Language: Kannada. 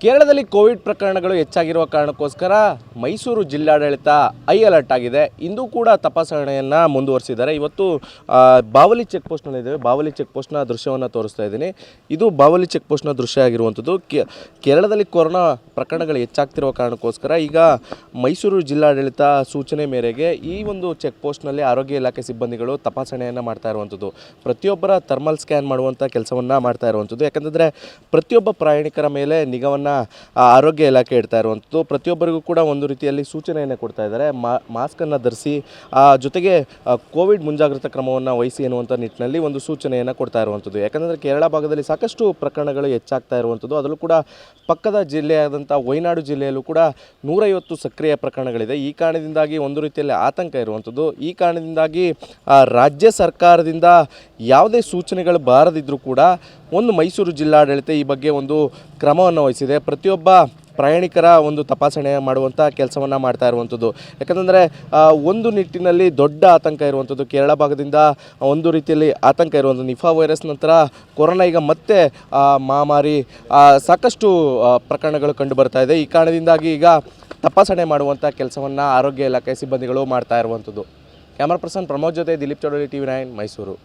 ಕೇರಳದಲ್ಲಿ ಕೋವಿಡ್ ಪ್ರಕರಣಗಳು ಹೆಚ್ಚಾಗಿರುವ ಕಾರಣಕ್ಕೋಸ್ಕರ ಮೈಸೂರು ಜಿಲ್ಲಾಡಳಿತ ಹೈ ಅಲರ್ಟ್ ಆಗಿದೆ. ಇಂದು ಕೂಡ ತಪಾಸಣೆಯನ್ನು ಮುಂದುವರಿಸಿದ್ದಾರೆ. ಇವತ್ತು ಬಾವಲಿ ಚೆಕ್ ಪೋಸ್ಟ್ನಲ್ಲಿದ್ದೇವೆ. ಬಾವಲಿ ಚೆಕ್ ಪೋಸ್ಟ್ನ ದೃಶ್ಯವನ್ನು ತೋರಿಸ್ತಾ ಇದ್ದೀನಿ. ಇದು ಬಾವಲಿ ಚೆಕ್ ಪೋಸ್ಟ್ನ ದೃಶ್ಯ ಆಗಿರುವಂಥದ್ದು. ಕೇರಳದಲ್ಲಿ ಕೊರೋನಾ ಪ್ರಕರಣಗಳು ಹೆಚ್ಚಾಗ್ತಿರುವ ಕಾರಣಕ್ಕೋಸ್ಕರ ಈಗ ಮೈಸೂರು ಜಿಲ್ಲಾಡಳಿತ ಸೂಚನೆ ಮೇರೆಗೆ ಈ ಒಂದು ಚೆಕ್ ಪೋಸ್ಟ್ನಲ್ಲಿ ಆರೋಗ್ಯ ಇಲಾಖೆ ಸಿಬ್ಬಂದಿಗಳು ತಪಾಸಣೆಯನ್ನು ಮಾಡ್ತಾ ಇರುವಂಥದ್ದು. ಪ್ರತಿಯೊಬ್ಬರ ಥರ್ಮಲ್ ಸ್ಕ್ಯಾನ್ ಮಾಡುವಂಥ ಕೆಲಸವನ್ನು ಮಾಡ್ತಾ ಇರುವಂಥದ್ದು. ಯಾಕಂತಂದರೆ ಪ್ರತಿಯೊಬ್ಬ ಪ್ರಯಾಣಿಕರ ಮೇಲೆ ನಿಗಾವನ್ನು ಆರೋಗ್ಯ ಇಲಾಖೆ ಇಡ್ತಾ ಇರುವಂಥದ್ದು. ಪ್ರತಿಯೊಬ್ಬರಿಗೂ ಕೂಡ ಒಂದು ರೀತಿಯಲ್ಲಿ ಸೂಚನೆಯನ್ನು ಕೊಡ್ತಾ ಇದ್ದಾರೆ. ಮಾಸ್ಕನ್ನು ಧರಿಸಿ, ಜೊತೆಗೆ ಕೋವಿಡ್ ಮುಂಜಾಗ್ರತಾ ಕ್ರಮವನ್ನು ವಹಿಸಿ ಎನ್ನುವಂಥ ನಿಟ್ಟಿನಲ್ಲಿ ಒಂದು ಸೂಚನೆಯನ್ನು ಕೊಡ್ತಾ ಇರುವಂಥದ್ದು. ಯಾಕಂದರೆ ಕೇರಳ ಭಾಗದಲ್ಲಿ ಸಾಕಷ್ಟು ಪ್ರಕರಣಗಳು ಹೆಚ್ಚಾಗ್ತಾ ಇರುವಂಥದ್ದು. ಅದರಲ್ಲೂ ಕೂಡ ಪಕ್ಕದ ಜಿಲ್ಲೆಯಾದಂಥ ವಯನಾಡು ಜಿಲ್ಲೆಯಲ್ಲೂ ಕೂಡ 150 ಸಕ್ರಿಯ ಪ್ರಕರಣಗಳಿದೆ. ಈ ಕಾರಣದಿಂದಾಗಿ ಒಂದು ರೀತಿಯಲ್ಲಿ ಆತಂಕ ಇರುವಂಥದ್ದು. ಈ ಕಾರಣದಿಂದಾಗಿ ರಾಜ್ಯ ಸರ್ಕಾರದಿಂದ ಯಾವುದೇ ಸೂಚನೆಗಳು ಬಾರದಿದ್ದರೂ ಕೂಡ ಒಂದು ಮೈಸೂರು ಜಿಲ್ಲಾಡಳಿತ ಈ ಬಗ್ಗೆ ಒಂದು ಕ್ರಮವನ್ನು ವಹಿಸಿದೆ. ಪ್ರತಿಯೊಬ್ಬ ಪ್ರಯಾಣಿಕರ ಒಂದು ತಪಾಸಣೆ ಮಾಡುವಂಥ ಕೆಲಸವನ್ನು ಮಾಡ್ತಾ ಇರುವಂಥದ್ದು. ಯಾಕಂದರೆ ಒಂದು ನಿಟ್ಟಿನಲ್ಲಿ ದೊಡ್ಡ ಆತಂಕ ಇರುವಂಥದ್ದು. ಕೇರಳ ಭಾಗದಿಂದ ಒಂದು ರೀತಿಯಲ್ಲಿ ಆತಂಕ ಇರುವಂಥದ್ದು. ನಿಫಾ ವೈರಸ್ ನಂತರ ಕೊರೋನಾ ಈಗ ಮತ್ತೆ ಮಹಾಮಾರಿ ಸಾಕಷ್ಟು ಪ್ರಕರಣಗಳು ಕಂಡು ಬರ್ತಾ ಇದೆ. ಈ ಕಾರಣದಿಂದಾಗಿ ಈಗ ತಪಾಸಣೆ ಮಾಡುವಂಥ ಕೆಲಸವನ್ನು ಆರೋಗ್ಯ ಇಲಾಖೆ ಸಿಬ್ಬಂದಿಗಳು ಮಾಡ್ತಾ ಇರುವಂಥದ್ದು. ಕ್ಯಾಮರಾ ಪರ್ಸನ್ ಪ್ರಮೋದ್ ಜೊತೆ ದಿಲೀಪ್ ಚೌಡರಿ, TV9 ಮೈಸೂರು.